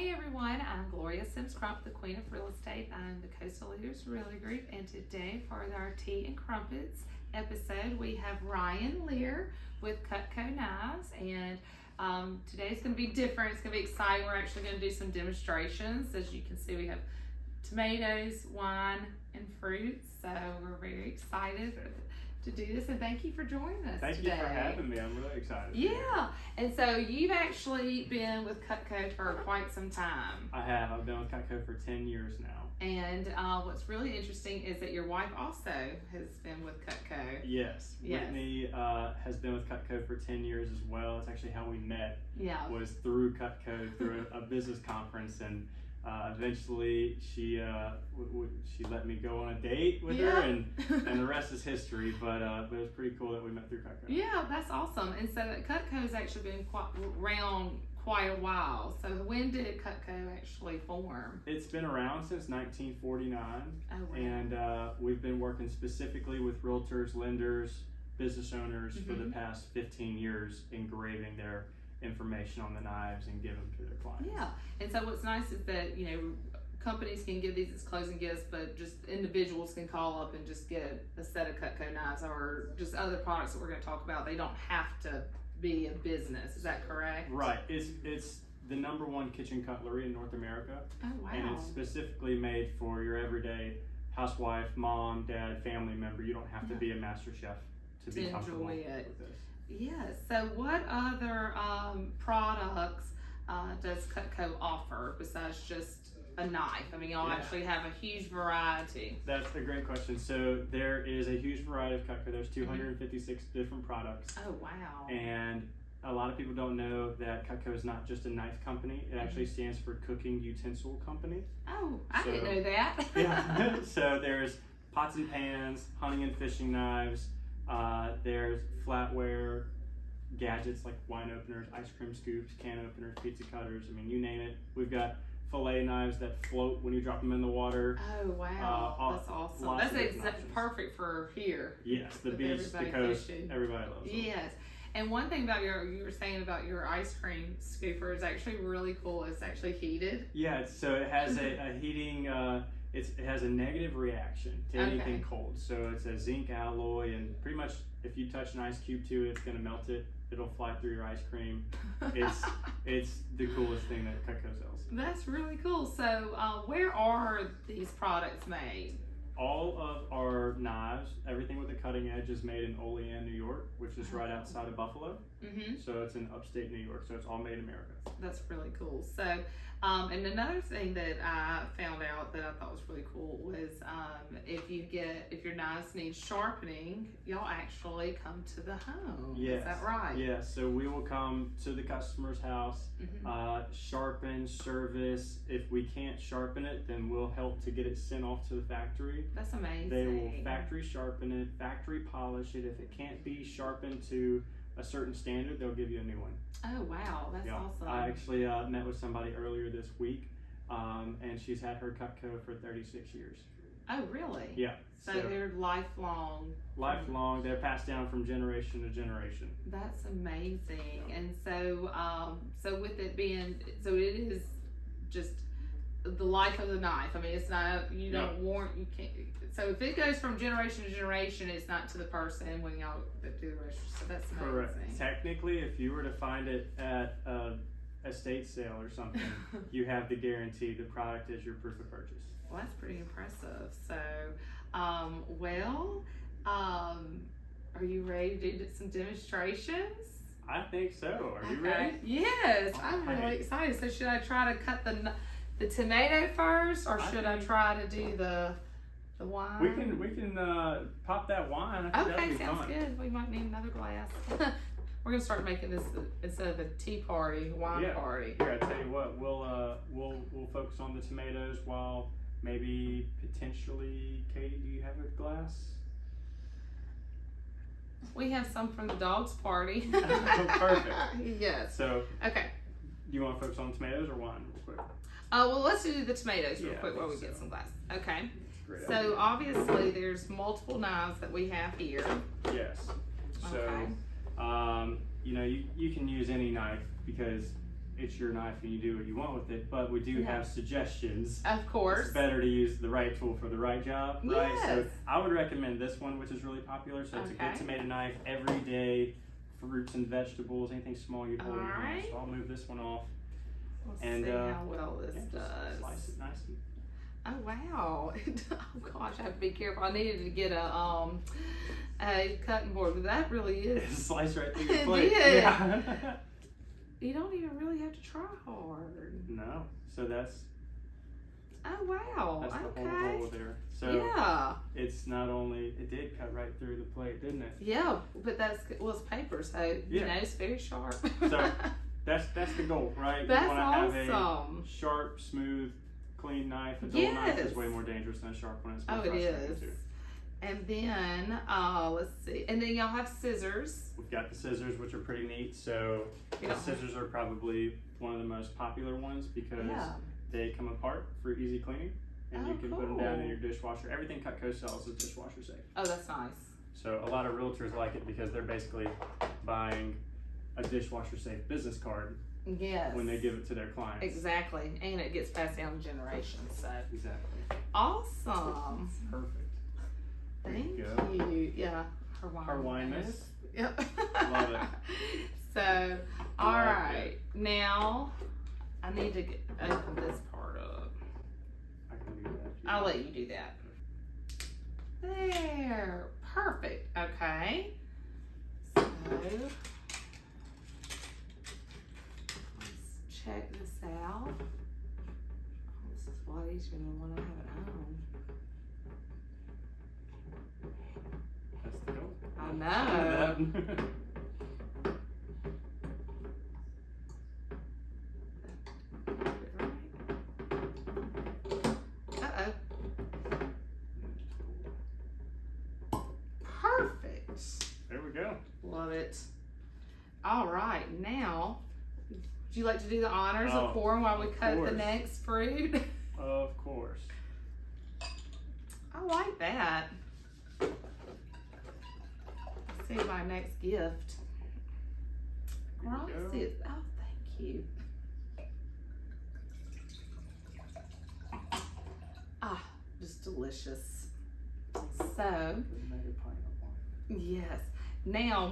Hey everyone, I'm Gloria S, Crump, the Queen of Real Estate. I'm the Coastal Leaders Realty Group, and today for our Tea and Crumpets episode, we have Ryan Leirer with Cutco Knives, and today's going to be different. It's going to be exciting. We're actually going to do some demonstrations. As you can see, we have tomatoes, wine, and fruits, so we're very excited to do this, and thank you for joining us today. Thank you for having me. I'm really excited. Yeah, and so you've actually been with Cutco for quite some time. I have. I've been with Cutco for 10 years now. And what's really interesting is that your wife also has been with Cutco. Yes. Whitney has been with Cutco for 10 years as well. It's actually how we met. Yeah. Was through Cutco, through a business conference, and eventually she let me go on a date with her, and the rest is history. But it was pretty cool that we met through Cutco. Yeah, that's awesome. And so Cutco has actually been around quite a while. So when did Cutco actually form? It's been around since 1949. Oh, wow. And we've been working specifically with realtors, lenders, business owners for the past 15 years, engraving their information on the knives and give them to their clients. Yeah, and so what's nice is that, you know, companies can give these as closing gifts, but just individuals can call up and just get a set of Cutco knives or just other products that we're going to talk about. They don't have to be a business. Is that correct? Right. It's the #1 kitchen cutlery in North America. Oh, wow. And it's specifically made for your everyday housewife, mom, dad, family member. You don't have to be a master chef to be comfortable with this. Yes. So what other products does Cutco offer besides just a knife? I mean, y'all actually have a huge variety. That's a great question. So there is a huge variety of Cutco. There's 256 different products. Oh, wow. And a lot of people don't know that Cutco is not just a knife company. It actually stands for Cooking Utensil Company. Oh, I didn't know that. Yeah. So there's pots and pans, hunting and fishing knives. There's flatware, gadgets like wine openers, ice cream scoops, can openers, pizza cutters. I mean, you name it. We've got fillet knives that float when you drop them in the water. Oh, wow. That's awesome. That's perfect for here. Yes, the beach, the coast, fishing. Everybody loves them. Yes. And one thing about you were saying about your ice cream scooper is actually really cool. It's actually heated. Yeah, so it has a heating, it has a negative reaction to anything cold. So it's a zinc alloy, and pretty much if you touch an ice cube to it, it's going to melt it. It'll fly through your ice cream. It's the coolest thing that Cutco sells. That's really cool. So where are these products made? All of our knives, everything with a cutting edge, is made in Olean, New York, which is right outside of Buffalo. So it's in upstate New York. So it's all made in America. That's really cool. So, and another thing that I found out that I thought was really cool was if your knives need sharpening, y'all actually come to the home. Yes. Is that right? Yes. So we will come to the customer's house, sharpen, service. If we can't sharpen it, then we'll help to get it sent off to the factory. That's amazing. They will factory sharpen it, factory polish it. If it can't be sharpened to a certain standard, they'll give you a new one. Oh, wow. That's awesome. I actually met with somebody earlier this week, and she's had her Cutco for 36 years. Oh, really? Yeah. So they're lifelong. Lifelong. They're passed down from generation to generation. That's amazing. And so, so with it being, so it is just the life of the knife. I mean, it's not, you don't warrant, you can't. So if it goes from generation to generation, it's not to the person when y'all do the register. So that's amazing. Correct. Technically, if you were to find it at a estate sale or something, you have the guarantee the product is your proof of purchase. Well, that's pretty impressive. So, are you ready to do some demonstrations? I think so. Are you ready? Yes, I'm really excited. So should I try to cut the tomato first, or should I try to do the wine? We can pop that wine. I think okay, sounds good. We might need another glass. We're gonna start making this instead of a tea party, wine party. Here, I tell you what, we'll focus on the tomatoes while maybe potentially, Katie, do you have a glass? We have some from the dog's party. Perfect. Yes. So okay. Do you want to focus on tomatoes or wine real quick? Well, let's do the tomatoes real quick while we get some glass. Okay. So obviously there's multiple knives that we have here. Yes. So, you know, you can use any knife because it's your knife and you do what you want with it, but we do have suggestions. Of course. It's better to use the right tool for the right job, right? Yes. So I would recommend this one, which is really popular. So it's a good tomato knife, everyday fruits and vegetables, anything small you'd hold in your hand. So I'll move this one off. Let's and see how well this just does. Slice it nicely. Oh wow! Oh gosh, I have to be careful. I needed to get a cutting board, but that really is. It sliced right through your plate. Yeah. You don't even really have to try hard. No. So that's. Oh wow! That's the whole goal there. So yeah. It's not only it did cut right through the plate, didn't it? Yeah, but it's paper, so you know it's very sharp. So that's the goal, right? That's you want to awesome. have a sharp, smooth, clean knife. A dull knife is way more dangerous than a sharp one. It's more frustrating too. And then let's see. And then y'all have scissors. We've got the scissors, which are pretty neat. So the scissors are probably one of the most popular ones because they come apart for easy cleaning, and you can put them down in your dishwasher. Everything Cutco sells is dishwasher safe. Oh, that's nice. So a lot of realtors like it because they're basically buying a dishwasher safe business card. Yes. When they give it to their clients. Exactly. And it gets passed down generations. So exactly. Awesome. Perfect. Thank you. Yeah. Hawaiian-ness. Yep. Love it. So, all right. Now, I need to open this part up. I can do that. I'll let you do that. There. Perfect. Okay. So, let's check this out. Oh, this is a lot easier than the one I have at home. That's the goal. I know. Perfect. There we go. Love it. All right, now, would you like to do the honors of pouring while we cut the next fruit? Of course. I like that. See my next gift. Gracias. Oh, thank you. Ah, just delicious. So, yes. Now,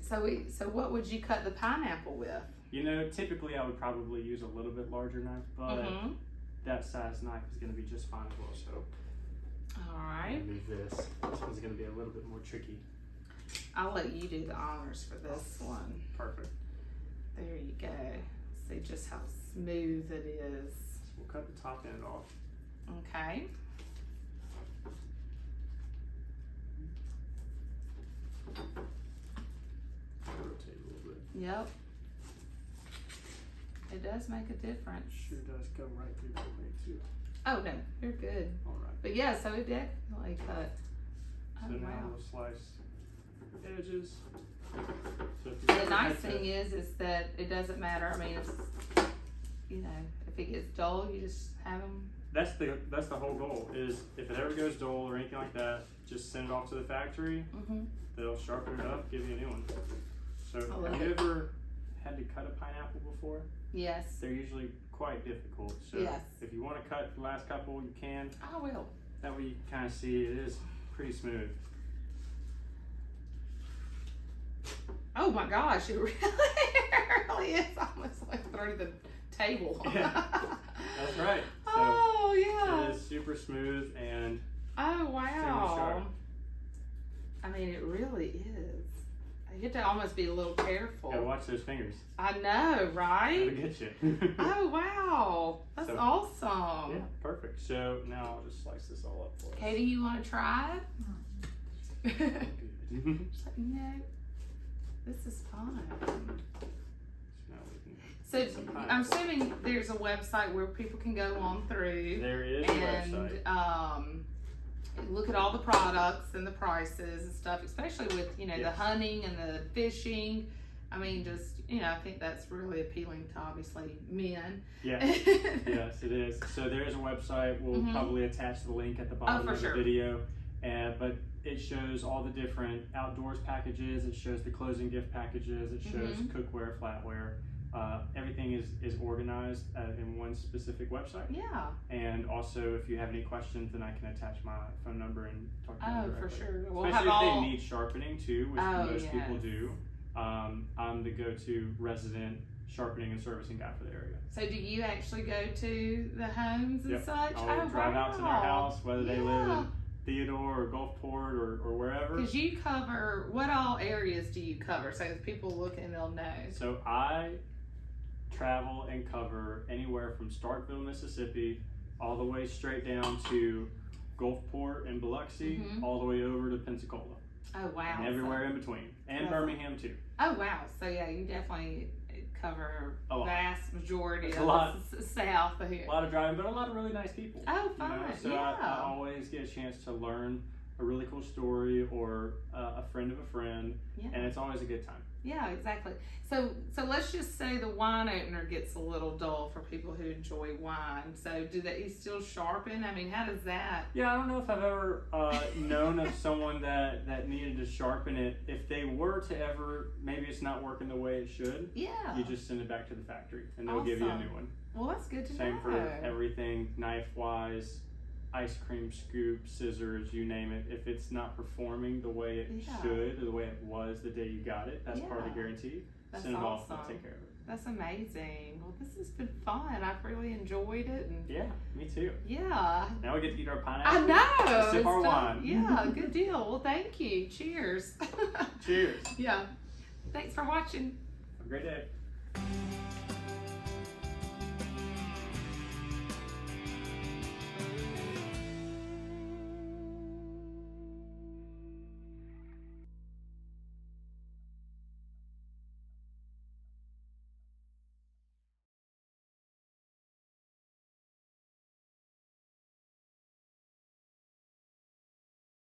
so what would you cut the pineapple with? You know, typically I would probably use a little bit larger knife, but that size knife is going to be just fine as well. So, all right. Move this. This one's going to be a little bit more tricky. I'll let you do the honors for this one. Perfect. There you go. See just how smooth it is. So we'll cut the top end off. Okay. Rotate a little bit. Yep. It does make a difference. Sure does come right through that way too. Oh no, you're good. All right. But yeah, so it definitely cut. So now we'll slice edges. So the nice thing is that it doesn't matter. I mean, it's, you know, if it gets dull, you just have them. That's the whole goal. Is if it ever goes dull or anything like that, just send it off to the factory. They'll sharpen it up, give you a new one. So have you ever had to cut a pineapple before? Yes. They're usually quite difficult. So if you want to cut the last couple, you can. I will. That way you kind of see it is pretty smooth. Oh my gosh, it really, really is almost like through the table. Yeah, that's right. So oh yeah. it is super smooth and oh wow. super sharp. I mean, it really is. You have to almost be a little careful. Gotta watch those fingers. I know, right? That'll get you. Oh wow, that's awesome. Yeah, perfect. So now I'll just slice this all up for us. Katie, you want to try it? She's like, no, this is fun. So I'm assuming there's a website where people can go on through. There is a website. Look at all the products and the prices and stuff, especially with, you know, the hunting and the fishing. I mean, just, you know, I think that's really appealing to obviously men. Yeah. Yes, it is. So there is a website. We'll probably attach the link at the bottom of the video. But it shows all the different outdoors packages. It shows the closing gift packages. It shows cookware, flatware. Everything is organized in one specific website. Yeah. And also, if you have any questions, then I can attach my phone number and talk to them directly. For sure. We'll Especially have if they need sharpening too, which most people yes. do. I'm the go-to resident sharpening and servicing guy for the area. So do you actually go to the homes and Yep. such? I'll drive out to their house, whether they live in Theodore or Gulfport or wherever. Because you cover, what all areas do you cover? So if people look and they'll know. So I travel and cover anywhere from Starkville, Mississippi, all the way straight down to Gulfport and Biloxi, all the way over to Pensacola. Oh, wow. And everywhere in between. And Birmingham too. Oh, wow. So yeah, you definitely cover a vast majority It's of a lot. the south of here. A lot of driving, but a lot of really nice people. Oh, fun. So I always get a chance to learn a really cool story or a friend of a friend, and it's always a good time. Yeah, exactly. So let's just say the wine opener gets a little dull for people who enjoy wine. So do they still sharpen? I mean, how does that? Yeah, I don't know if I've ever known of someone that needed to sharpen it. If they were to ever, maybe it's not working the way it should. Yeah. You just send it back to the factory, and they'll give you a new one. Well, that's good to know. Same for everything, knife-wise, ice cream scoop, scissors, you name it. If it's not performing the way it should, or the way it was the day you got it, that's part of the guarantee. Send it off, and take care of it. That's amazing. Well, this has been fun. I've really enjoyed it. And yeah, me too. Yeah. Now we get to eat our pineapple. I know. And sip our wine. Yeah, good deal. Well, thank you. Cheers. Cheers. Yeah. Thanks for watching. Have a great day.